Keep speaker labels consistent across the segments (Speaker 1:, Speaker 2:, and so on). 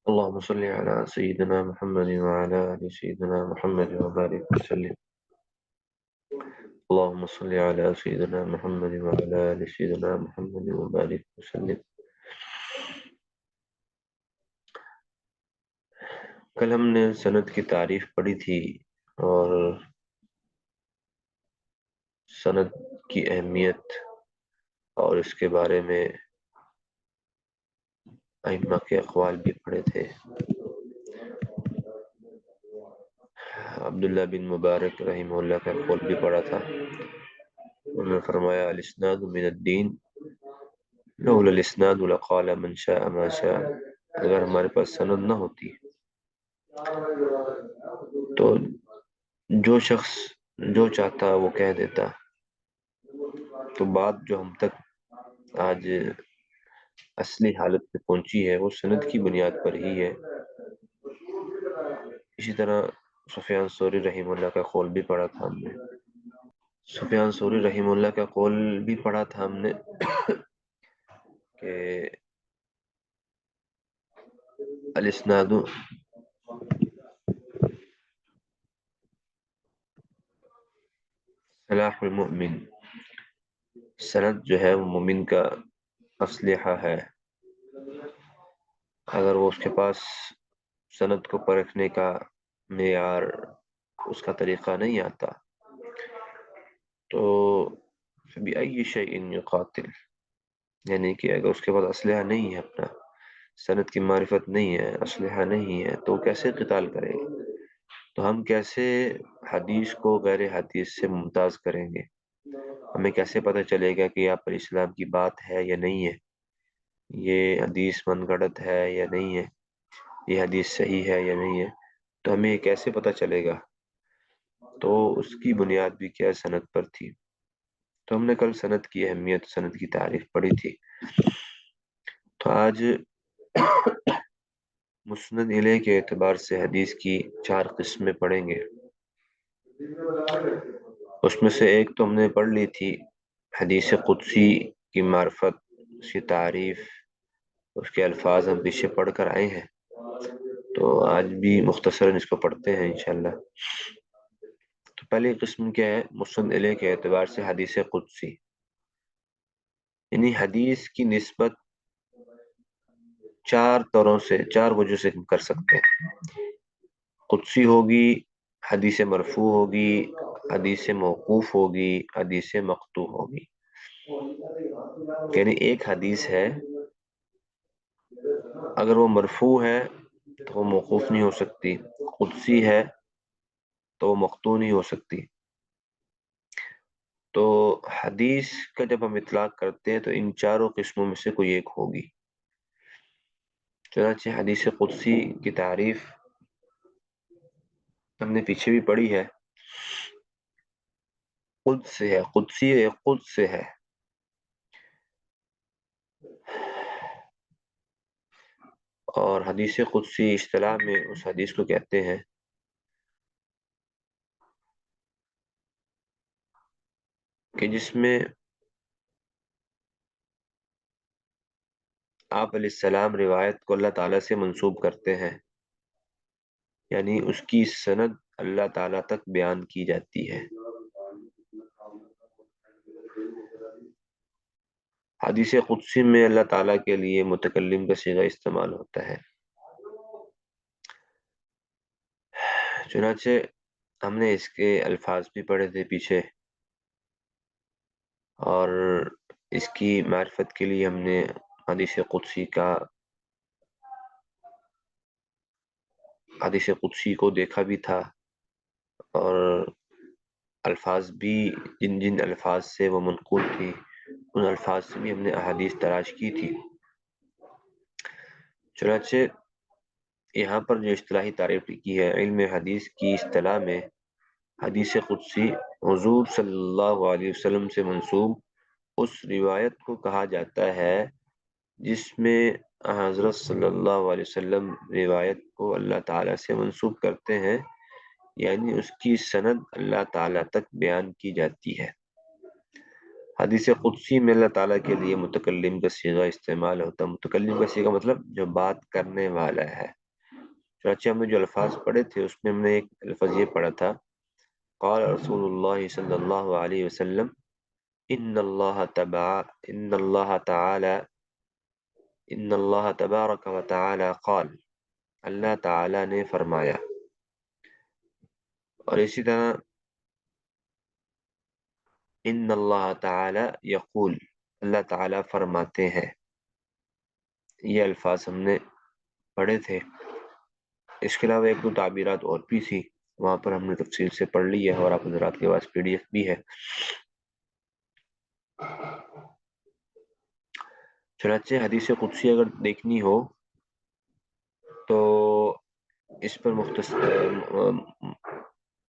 Speaker 1: اللهم صل على سيدنا محمد وعلى آل سيدنا محمد وبارك وسلم. اللهم صل على سيدنا محمد وعلى آل سيدنا محمد وبارك وسلم. کل ہم نے سند کی تعریف پڑھی تھی اور سند کی اہمیت اور اس کے بارے میں ائمہ کے اقوال بھی پڑھے تھے. عبداللہ بن مبارک رحمہ اللہ کا قول بھی پڑھا تھا. انہوں نے فرمایا الاسناد من الدین لولا الاسناد لقال من شاء ما شاء. اگر ہمارے پاس سند نہ ہوتی تو جو شخص جو چاہتا وہ کہہ دیتا. تو بات جو ہم تک آج اصلی حالت پہ پہنچی ہے وہ سند کی بنیاد پر ہی ہے. اسی طرح سفیان ثوری رحمہ اللہ کا قول بھی پڑھا تھا ہم نے. سفیان ثوری رحمہ اللہ کا قول بھی پڑھا تھا ہم نے کہ الاسناد سلاح المؤمن. سند جو ہے وہ مومن کا اسلحہ ہے. اگر وہ اس کے پاس سند کو پرکھنے کا معیار اس کا طریقہ نہیں آتا تو بأي شيء يقاتل، یعنی کہ اگر اس کے پاس اسلحہ نہیں ہے، اپنا سند کی معرفت نہیں ہے، اسلحہ نہیں ہے، تو کیسے قتال کرے گا؟ تو ہم کیسے حدیث کو غیر حدیث سے ممتاز کریں گے؟ ہمیں کیسے پتہ چلے گا کہ آپ پر اسلام کی بات ہے یا نہیں ہے، یہ حدیث من گھڑت ہے یا نہیں ہے، یہ حدیث صحیح ہے یا نہیں ہے؟ تو ہمیں یہ کیسے پتہ چلے گا؟ تو اس کی بنیاد بھی کیا سند پر تھی. تو ہم نے کل سند کی اہمیت، سند کی تعریف پڑھی تھی. تو آج مسند الیہ کے اعتبار سے حدیث کی 4 قسمیں پڑھیں گے. اس میں سے ایک تو ہم نے پڑھ لی تھی حدیث قدسی کی معرفت، اس کی تعریف، اس کے الفاظ ہم پیچھے پڑھ کر آئے ہیں. تو آج بھی مختصراً اس کو پڑھتے ہیں انشاءاللہ. تو پہلی قسم کیا ہے؟ مسند الیہ کے اعتبار سے حدیث قدسی، یعنی حدیث کی نسبت 4 طرح سے، 4 وجہ سے ہم کر سکتے ہیں. قدسی ہوگی، حدیث مرفوع ہوگی، حدیث موقوف ہوگی، حدیث مقطوع ہوگی. یعنی ایک حدیث ہے، اگر وہ مرفوع ہے تو وہ موقوف نہیں ہو سکتی، قدسی ہے تو وہ مقطوع نہیں ہو سکتی. تو حدیث کا جب ہم اطلاق کرتے ہیں تو ان 4 قسموں میں سے کوئی ایک ہوگی. چنانچہ حدیث قدسی کی تعریف ہم نے پیچھے بھی پڑھی ہے. قدس سے ہے، قدسی قدس سے ہے. اور حدیث قدسی اصطلاح میں اس حدیث کو کہتے ہیں کہ جس میں آپ علیہ السلام روایت کو اللہ تعالیٰ سے منسوب کرتے ہیں، یعنی اس کی سند اللہ تعالیٰ تک بیان کی جاتی ہے. حدیث قدسی میں اللہ تعالیٰ کے لیے متکلم کا صیغہ استعمال ہوتا ہے. چنانچہ ہم نے اس کے الفاظ بھی پڑھے تھے پیچھے، اور اس کی معرفت کے لیے ہم نے حدیث قدسی کو دیکھا بھی تھا، اور الفاظ بھی جن جن الفاظ سے وہ منقول تھی ان الفاظ سے بھی ہم نے احادیث تلاش کی تھی. چنانچہ یہاں پر جو اصطلاحی تعریف کی ہے علم حدیث کی اصطلاح میں، حدیث قدسی حضور صلی اللہ علیہ وسلم سے منسوب اس روایت کو کہا جاتا ہے جس میں حضرت صلی اللہ علیہ وسلم روایت کو اللہ تعالیٰ سے منسوب کرتے ہیں، یعنی اس کی سند اللہ تعالیٰ تک بیان کی جاتی ہے. حدیث قدسی میں اللہ تعالیٰ کے لیے متکلم کا صیغہ استعمال ہوتا ہے. متکلم کا صیغہ مطلب جو بات کرنے والا ہے. چنانچہ ہم نے جو الفاظ پڑھے تھے اس میں ہم نے ایک لفظ یہ پڑھا تھا، قال رسول اللہ صلی اللہ علیہ وسلم ان اللہ تعالی ان اللہ تبارک و تعالی قال، اللہ تعالی نے فرمایا. اور اسی طرح ان اللہ تعالی یقول، اللہ تعالی فرماتے ہیں. یہ الفاظ ہم نے پڑھے تھے. اس کے علاوہ ایک دو تعبیرات اور بھی تھی، وہاں پر ہم نے تفصیل سے پڑھ لی ہے اور آپ حضرات کے پاس PDF بھی ہے. چنانچہ حدیث قدسی اگر دیکھنی ہو تو اس پر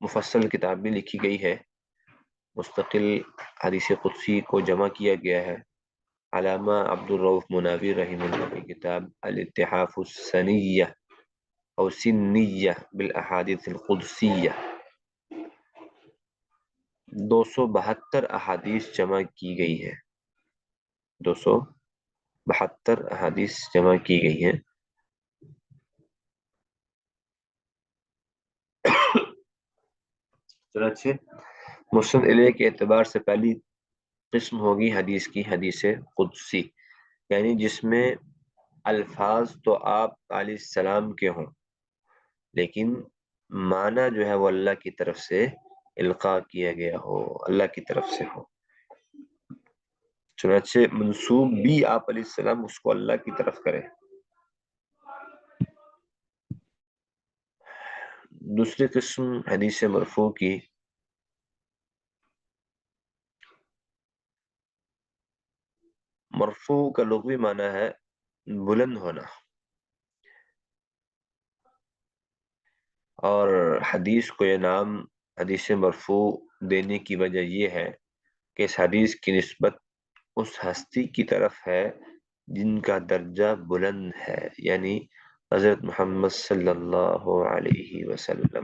Speaker 1: مفصل کتاب بھی لکھی گئی ہے. مستقل حدیث قدسی کو جمع کیا گیا ہے. علامہ عبد الرؤف مناوی رحمہ اللہ کی کتاب الاتحاف السنیہ او سنیہ بالاحادیث القدسیہ، 272 احادیث جمع کی گئی ہے. 272 احادیث جمع کی گئی ہیں. چنانچہ مسند الیہ کے اعتبار سے پہلی قسم ہوگی حدیث کی حدیث قدسی، یعنی جس میں الفاظ تو آپ علیہ السلام کے ہوں لیکن معنی جو ہے وہ اللہ کی طرف سے القاء کیا گیا ہو، اللہ کی طرف سے ہو. چنانچہ منسوب بھی آپ علیہ السلام اس کو اللہ کی طرف کرے. دوسری قسم حدیث مرفوع کی، مرفوع کا لغوی معنی ہے بلند ہونا، اور حدیث کو یہ نام حدیث مرفوع دینے کی وجہ یہ ہے کہ اس حدیث کی نسبت اس ہستی کی طرف ہے جن کا درجہ بلند ہے، یعنی حضرت محمد صلی اللہ علیہ وسلم.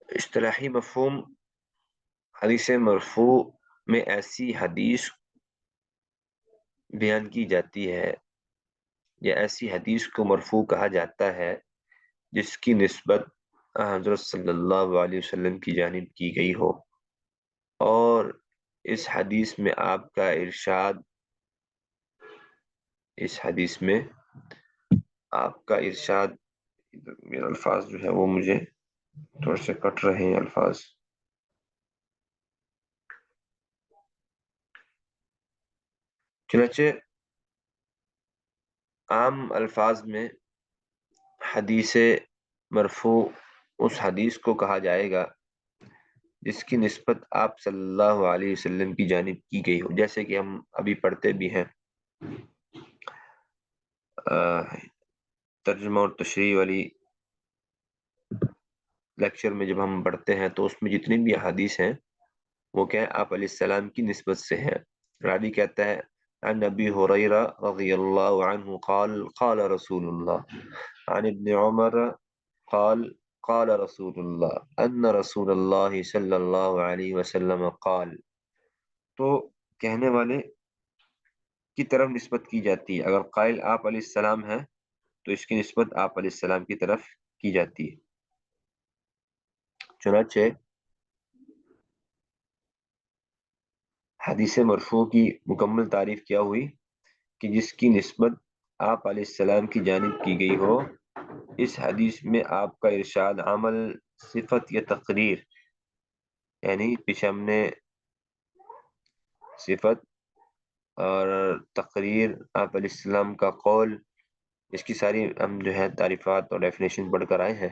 Speaker 1: اصطلاحی مفہوم، حدیث مرفوع میں ایسی حدیث بیان کی جاتی ہے یا ایسی حدیث کو مرفوع کہا جاتا ہے جس کی نسبت حضرت صلی اللہ علیہ وسلم کی جانب کی گئی ہو، اور اس حدیث میں آپ کا ارشاد، اس حدیث میں آپ کا ارشاد، میرے الفاظ جو ہے وہ مجھے تھوڑے سے کٹ رہے ہیں الفاظ. چنانچہ عام الفاظ میں حدیث مرفوع اس حدیث کو کہا جائے گا جس کی نسبت آپ صلی اللہ علیہ وسلم کی جانب کی گئی ہو، جیسے کہ ہم ابھی پڑھتے بھی ہیں ترجمہ اور تشریح والی لیکچر میں. جب ہم پڑھتے ہیں تو اس میں جتنی بھی احادیث ہیں وہ کیا ہے، آپ علیہ السلام کی نسبت سے ہے. راوی کہتا ہے عن ابی ہریرہ رضی اللہ عنہ قال قال رسول اللہ، عن ابن عمر قال قال رسول اللہ ان رسول اللہ صلی اللہ علیہ وسلم قال. تو کہنے والے کی طرف نسبت کی جاتی ہے. اگر قائل آپ علیہ السلام ہیں تو اس کی نسبت آپ علیہ السلام کی طرف کی جاتی ہے. چنانچہ حدیث مرفوع کی مکمل تعریف کیا ہوئی کہ جس کی نسبت آپ علیہ السلام کی جانب کی گئی ہو. اس حدیث میں آپ کا ارشاد، عمل، صفت یا تقریر، یعنی پیچھے ہم نے صفت اور تقریر، آپ علیہ السلام کا قول، اس کی ساری ہم جو ہے تعریفات اور ڈیفینیشن پڑھ کر آئے ہیں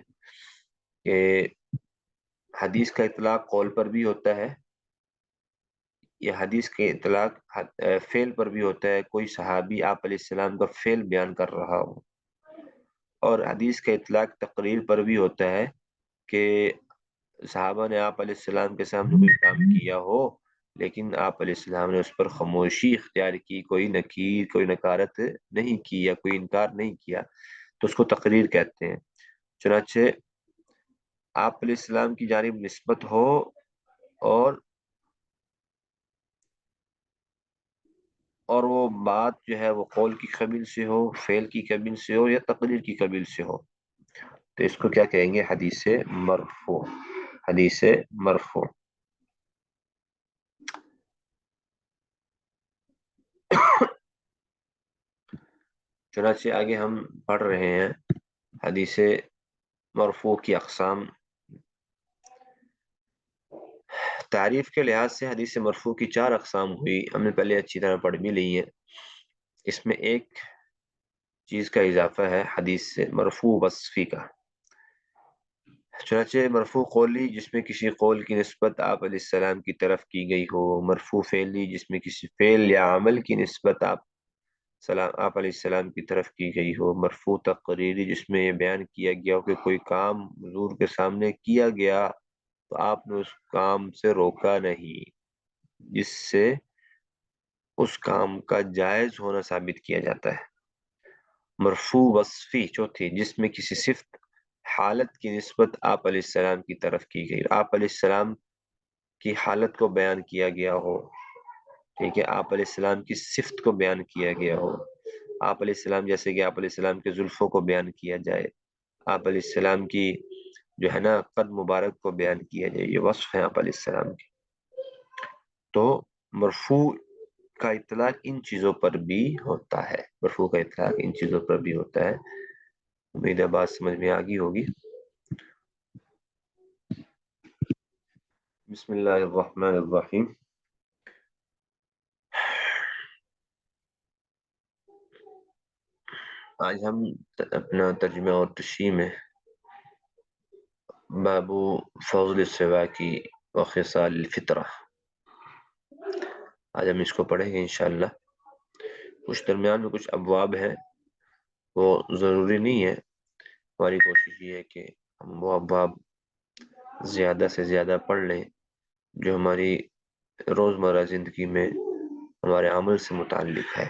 Speaker 1: کہ حدیث کا اطلاق قول پر بھی ہوتا ہے، یہ حدیث کے اطلاق فعل پر بھی ہوتا ہے، کوئی صحابی آپ علیہ السلام کا فعل بیان کر رہا ہو. اور حدیث کا اطلاق تقریر پر بھی ہوتا ہے کہ صحابہ نے آپ علیہ السلام کے سامنے کوئی کام کیا ہو لیکن آپ علیہ السلام نے اس پر خاموشی اختیار کی، کوئی نکیر، کوئی نکارت نہیں کی یا کوئی انکار نہیں کیا، تو اس کو تقریر کہتے ہیں. چنانچہ آپ علیہ السلام کی جانب نسبت ہو اور اور وہ بات جو ہے وہ قول کی قبیل سے ہو، فعل کی قبیل سے ہو یا تقریر کی قبیل سے ہو، تو اس کو کیا کہیں گے؟ حدیث مرفوع، حدیث مرفوع۔ چنانچہ آگے ہم پڑھ رہے ہیں حدیث مرفوع کی اقسام۔ تعریف کے لحاظ سے حدیث مرفوع کی 4 اقسام ہوئی، ہم نے پہلے اچھی طرح پڑھ بھی لی ہے۔ اس میں ایک چیز کا اضافہ ہے حدیث مرفوع وصفی کا۔ چنانچہ مرفوع قولی جس میں کسی قول کی نسبت آپ علیہ السلام کی طرف کی گئی ہو، مرفوع فعلی جس میں کسی فعل یا عمل کی نسبت آپ علیہ السلام کی طرف کی گئی ہو، مرفوع تقریری جس میں یہ بیان کیا گیا ہو کہ کوئی کام حضور کے سامنے کیا گیا تو آپ نے اس کام سے روکا نہیں، جس سے اس کام کا جائز ہونا ثابت کیا جاتا ہے۔ مرفوع وصفی چوتھی جس میں کسی صفت حالت کی نسبت آپ علیہ السلام کی طرف کی گئی، آپ علیہ السلام کی حالت کو بیان کیا گیا ہو، ٹھیک ہے، آپ علیہ السلام کی صفت کو بیان کیا گیا ہو، آپ علیہ السلام جیسے کہ آپ علیہ السلام کے زلفوں کو بیان کیا جائے، آپ علیہ السلام کی جو ہے نا قد مبارک کو بیان کیا جائے، یہ وصف ہے آپ علیہ السلام کی۔ تو مرفوع کا اطلاق ان چیزوں پر بھی ہوتا ہے، مرفوع کا اطلاق ان چیزوں پر بھی ہوتا ہے۔ امید ہے بات سمجھ میں آ گئی ہوگی۔ بسم اللہ الرحمن الرحیم۔ آج ہم اپنا ترجمہ اور تشریح میں باب فضل السواکی و خصال الفطرہ، آج ہم اس کو پڑھیں گے انشاءاللہ۔ کچھ درمیان میں کچھ ابواب ہیں، وہ ضروری نہیں ہے، ہماری کوشش یہ ہے کہ ہم وہ ابواب زیادہ سے زیادہ پڑھ لیں جو ہماری روزمرہ زندگی میں ہمارے عمل سے متعلق ہے،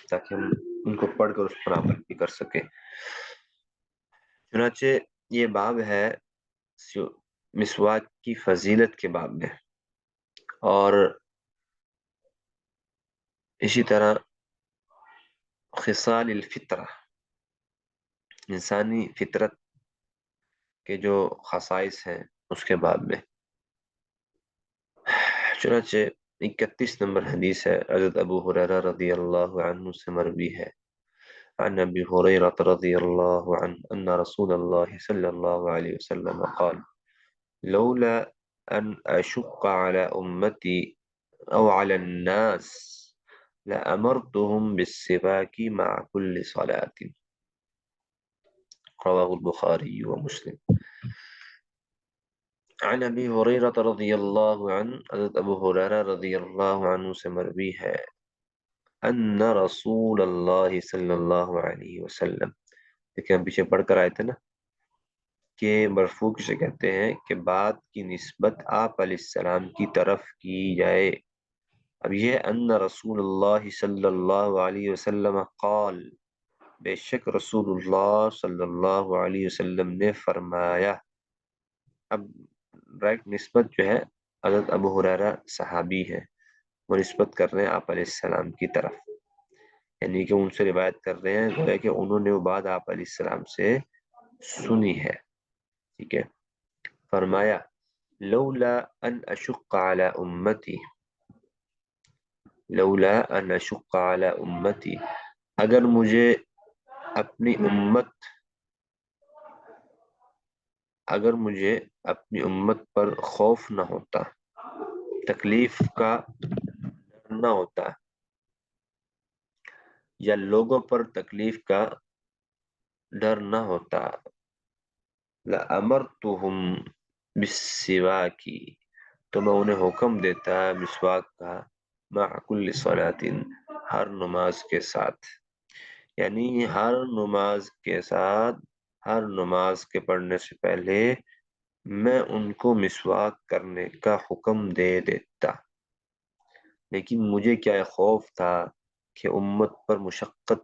Speaker 1: تاکہ ہم ان کو پڑھ کر اس پر عمل بھی کر سکیں۔ چنانچہ یہ باب ہے مسواک کی فضیلت کے باب میں، اور اسی طرح خصال الفطرہ، انسانی فطرت کے جو خصائص ہیں اس کے باب میں۔ چنانچہ 31 نمبر حدیث ہے، حضرت ابو ہریرہ رضی اللہ عنہ سے مروی ہے، عن ابی ہریرہ رضی اللہ عنہ ان رسول اللہ صلی اللہ علیہ وسلم قال لولا ان اشق على امتی او على الناس لأمرتهم بالسواك مع كل صلاة، رواه البخاری ومسلم۔ عن ابی ہریرہ رضی اللہ عنہ، حضرت ابو ہریرہ رضی اللہ عنہ سے مروی ہے، ان رسول اللہ صلی اللہ علیہ وسلم، دیکھیں ہم پیچھے پڑھ کر آئے تھے نا کہ مرفوع کسے کہتے ہیں کہ بات کی نسبت آپ علیہ السلام کی طرف کی جائے۔ اب یہ ان رسول اللہ صلی اللہ علیہ وسلم قال، بے شک رسول اللہ صلی اللہ علیہ وسلم نے فرمایا۔ اب ڈائریکٹ نسبت جو ہے حضرت ابو ہریرہ صحابی ہے، وہ نسبت کر رہے ہیں آپ علیہ السلام کی طرف، یعنی کہ ان سے روایت کر رہے ہیں گویا کہ انہوں نے وہ بات آپ علیہ السلام سے سنی ہے، ٹھیک ہے۔ فرمایا لولا ان اشق علی امتی، لولا ان اشق علی امتی، اگر مجھے اپنی امت، اگر مجھے اپنی امت پر خوف نہ ہوتا، تکلیف کا ڈر نہ ہوتا، یا لوگوں پر تکلیف کا ڈر نہ ہوتا، لَأَمَرْتُهُمْ بِالسِّوَاكِ، تو میں انہیں حکم دیتا مسواک کا، مع کل صلاۃ، ہر نماز کے ساتھ، یعنی ہر نماز کے ساتھ، ہر نماز کے پڑھنے سے پہلے میں ان کو مسواک کرنے کا حکم دے دیتا۔ لیکن مجھے کیا خوف تھا کہ امت پر مشقت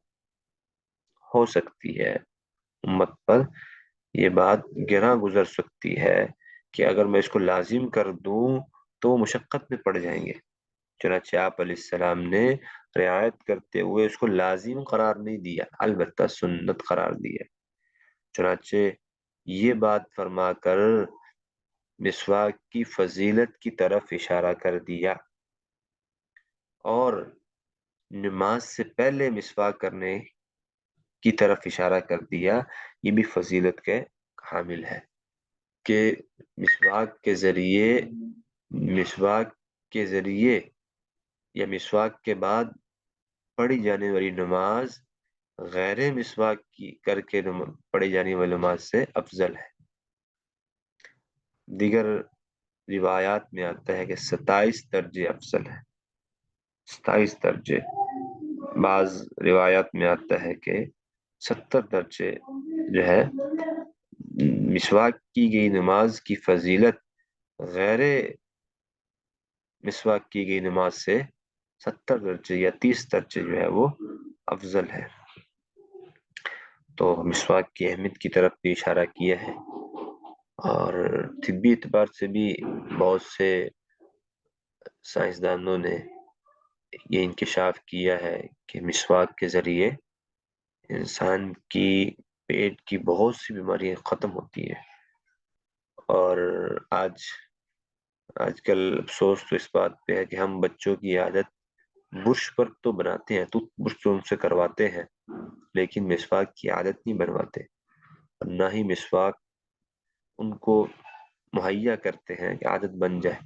Speaker 1: ہو سکتی ہے، امت پر یہ بات گراں گزر سکتی ہے کہ اگر میں اس کو لازم کر دوں تو مشقت میں پڑ جائیں گے، چنانچہ آپ علیہ السلام نے رعایت کرتے ہوئے اس کو لازم قرار نہیں دیا، البتہ سنت قرار دیا۔ چنانچہ یہ بات فرما کر مسواک کی فضیلت کی طرف اشارہ کر دیا، اور نماز سے پہلے مسواک کرنے کی طرف اشارہ کر دیا، یہ بھی فضیلت کے حامل ہے کہ مسواک کے ذریعے یا مسواک کے بعد پڑھی جانے والی نماز غیر مسواک کی کر کے پڑھی جانے والی نماز سے افضل ہے۔ دیگر روایات میں آتا ہے کہ 27 درجے افضل ہے، 27 درجے، بعض روایات میں آتا ہے کہ 70 درجے جو ہے مسواک کی گئی نماز کی فضیلت غیر مسواک کی گئی نماز سے 70 درجے یا 30 درجے جو ہے وہ افضل ہے۔ تو مسواک کی اہمیت کی طرف بھی اشارہ کیا ہے، اور طبی اعتبار سے بھی بہت سے سائنسدانوں نے یہ انکشاف کیا ہے کہ مسواک کے ذریعے انسان کی پیٹ کی بہت سی بیماریاں ختم ہوتی ہیں۔ اور آج کل افسوس تو اس بات پہ ہے کہ ہم بچوں کی عادت برش پر تو بناتے ہیں، ٹوتھ برش تو ان سے کرواتے ہیں، لیکن مسواک کی عادت نہیں بنواتے، اور نہ ہی مسواک ان کو مہیا کرتے ہیں کہ عادت بن جائے۔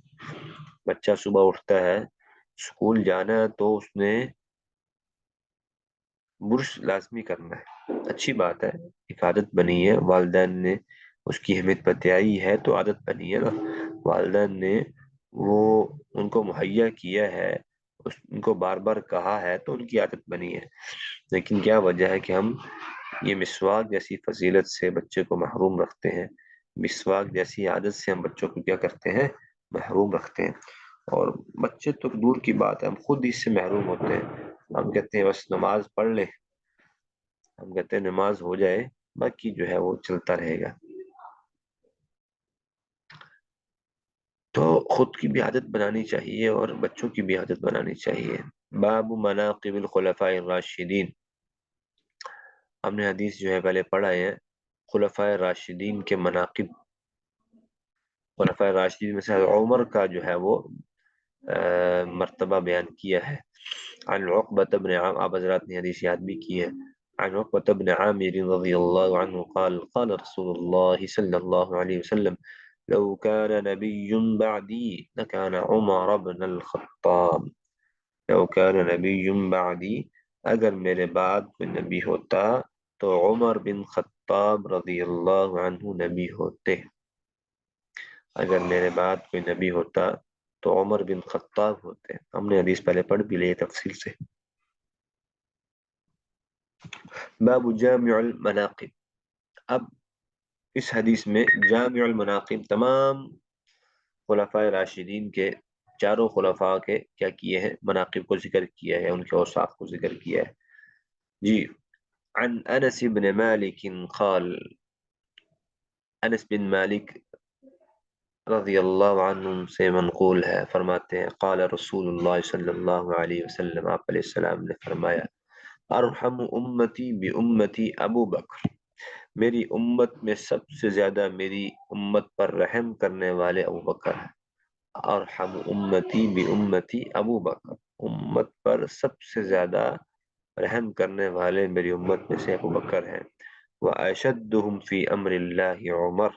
Speaker 1: بچہ صبح اٹھتا ہے، اسکول جانا ہے تو اس نے برش لازمی کرنا ہے، اچھی بات ہے، ایک عادت بنی ہے، والدین نے اس کی اہمیت بتائی ہے تو عادت بنی ہے نا، والدین نے وہ ان کو مہیا کیا ہے، ان کو بار بار کہا ہے تو ان کی عادت بنی ہے۔ لیکن کیا وجہ ہے کہ ہم یہ مسواک جیسی فضیلت سے بچے کو محروم رکھتے ہیں، مسواک جیسی عادت سے ہم بچوں کو کیا کرتے ہیں، محروم رکھتے ہیں، اور بچے تو دور کی بات ہے، ہم خود اس سے محروم ہوتے ہیں۔ ہم کہتے ہیں بس نماز پڑھ لے، ہم کہتے ہیں نماز ہو جائے، باقی جو ہے وہ چلتا رہے گا۔ تو خود کی بھی عادت بنانی چاہیے اور بچوں کی بھی عادت بنانی چاہیے۔ باب مناقب الخلفاء الراشدین، ہم نے حدیث جو ہے پہلے پڑھا ہے، خلفاء راشدین کے مناقب۔ خلفاء راشدین میں سے عمر کا جو ہے وہ مرتبہ بیان کیا ہے۔ عن عقبة بن عامر، آپ حضرات نے حدیث یاد بھی کی ہے، عن عقبة بن عامر رضی اللہ عنہ قال قال رسول اللہ صلی اللہ علیہ وسلم لو كان نبي بعدي لكان عمر بن الخطاب، لو كان نبي بعدي، اگر میرے بعد کوئی نبی ہوتا تو عمر بن خطاب رضی اللہ عنہ نبی ہوتے، اگر میرے بعد کوئی نبی ہوتا تو عمر بن خطاب ہوتے۔ ہم نے حدیث پہلے پڑھ بھی لی تفصیل سے۔ باب جامع المناقب، اب اس حدیث میں جامع المناقب تمام خلفاء راشدین کے، چاروں خلفاء کے کیا کیے ہیں، مناقب کو ذکر کیا ہے، ان کے اوصاف کو ذکر کیا ہے۔ جی، عن انس بن مالک قال، انس بن مالک رضی اللہ عنہ سے منقول ہے، فرماتے ہیں قال رسول اللہ صلی اللہ علیہ وسلم، آپ علیہ السلام نے فرمایا ارحم امتی بامتی ابو بکر، میری امت میں سب سے زیادہ میری امت پر رحم کرنے والے ابو بکر ہیں۔ ارحم امتی بامتی ابو بکر، امت پر سب سے زیادہ رحم کرنے والے میری امت میں سے ابو بکر ہیں۔ واشدہم فی امر اللہ عمر،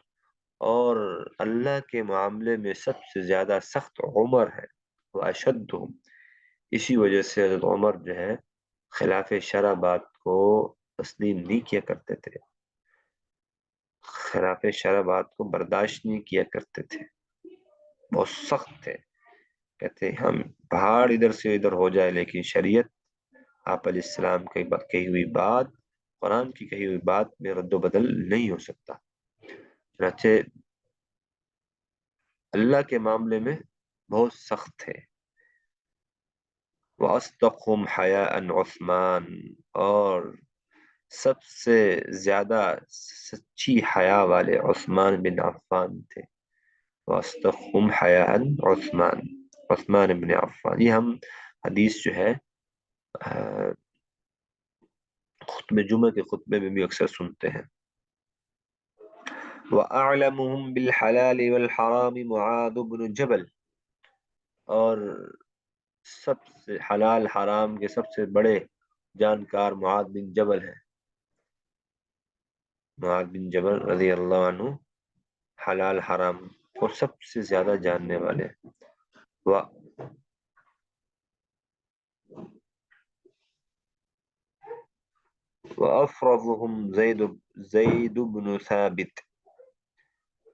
Speaker 1: اور اللہ کے معاملے میں سب سے زیادہ سخت عمر ہے۔ واشدہم، اسی وجہ سے حضرت عمر جو ہے خلاف شرع بات کو تسلیم نہیں کیا کرتے تھے، خلاف شرع بات کو برداشت نہیں کیا کرتے تھے، بہت سخت تھے، کہتے ہیں ہم پہاڑ ادھر سے ادھر ہو جائے لیکن شریعت، آپ علیہ السلام کی کہی ہوئی بات، قرآن کی کہی ہوئی بات میں رد و بدل نہیں ہو سکتا۔ چنانچہ اللہ کے معاملے میں بہت سخت تھے۔ وَأَصْدَقُهُمْ حَيَاءً عثمان، اور سب سے زیادہ سچی حیا والے عثمان بن عفان تھے۔ وَأَصْدَقُهُمْ حَيَاءً عثمان، عثمان بن عفان، یہ ہم حدیث جو ہے خطبے جمعہ کے خطبے میں بھی اکثر سنتے ہیں. وَأَعْلَمُهُمْ بِالْحَلَالِ وَالْحَرَامِ مُعَاذُ بْنُ جبل، اور سب سے حلال حرام کے سب سے بڑے جانکار معاذ بن جبل ہیں. معاذ بن جبل رضی اللہ عنہ حلال حرام کو سب سے زیادہ جاننے والے ہیں. وَأَفْرَضُهُمْ زید بن ثابت،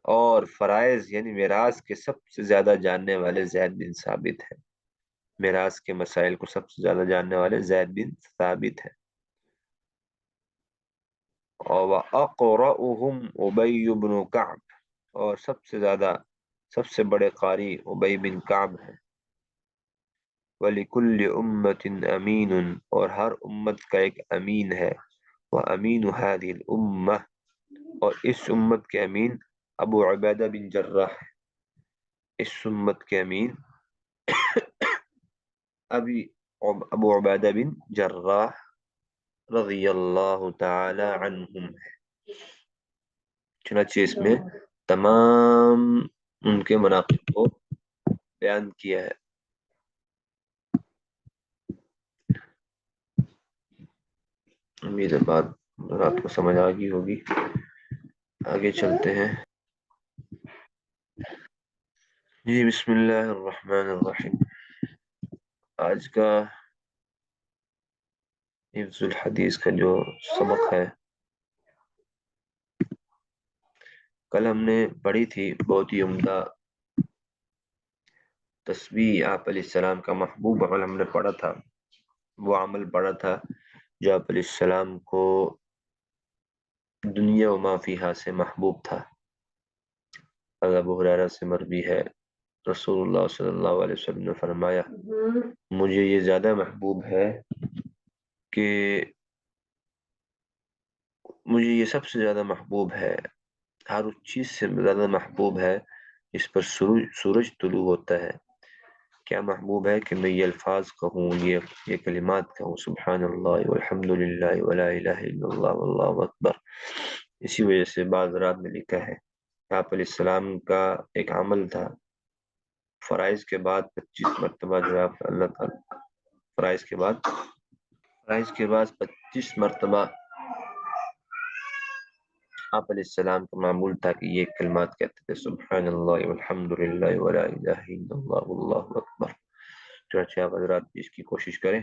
Speaker 1: اور فرائض یعنی میراث کے سب سے زیادہ جاننے والے زید بن ثابت ہیں. میراث کے مسائل کو سب سے زیادہ جاننے والے زید بن ثابت ہیں. اور وَأَقْرَأُهُمْ أُبَيُّ بْنُ كَعْبٍ، اور سب سے بڑے قاری ابی بن کعب ہیں. وَلِكُلِّ أُمَّةٍ أَمِينٌ، اور ہر امت کا ایک امین ہے. وَأَمِينُ هَذِهِ الْأُمَّةِ، اور اس امت کے امین ابو عبیدہ بن جراح ہے. اس امت کے امین ابو عبیدہ بن جراح رضی اللہ تعالی عنہم ہے. چنانچہ اس میں تمام ان کے مناقب کو بیان کیا ہے. امید ہے بات رات کو سمجھ آ گئی ہوگی. آگے چلتے ہیں. جی بسم اللہ الرحمن الرحیم. آج کا حفظ الحدیث کا جو سبق ہے، کل ہم نے پڑھی تھی بہت ہی عمدہ تسبیح آپ علیہ السلام کا محبوب عمل ہم نے پڑھا تھا. وہ عمل پڑھا تھا جو آپ علیہ السلام کو دنیا و ما فیہا سے محبوب تھا. ابو ہریرہ سے مروی ہے، رسول اللہ صلی اللہ علیہ وسلم نے فرمایا مجھے یہ زیادہ محبوب ہے کہ مجھے یہ سب سے زیادہ محبوب ہے، ہر اس چیز سے زیادہ محبوب ہے اس پر سورج طلوع ہوتا ہے. کیا محبوب ہے کہ میں یہ الفاظ کہوں، یہ کلمات کہوں، سبحان اللہ والحمد للہ ولا الہ الا اللہ واللہ اکبر. اسی وجہ سے بعض رات میں لکھا ہے آپ علیہ السلام کا ایک عمل تھا، فرائض کے بعد 25 مرتبہ جو آپ اللہ تعالیٰ فرائض کے بعد 25 مرتبہ آپ علیہ السلام کا معمول تھا کہ یہ کلمات کہتے تھے، سبحان اللہ والحمد للہ ولا الہ الا اللہ واللہ اکبر. چنانچہ آپ حضرات اس کی کوشش کریں.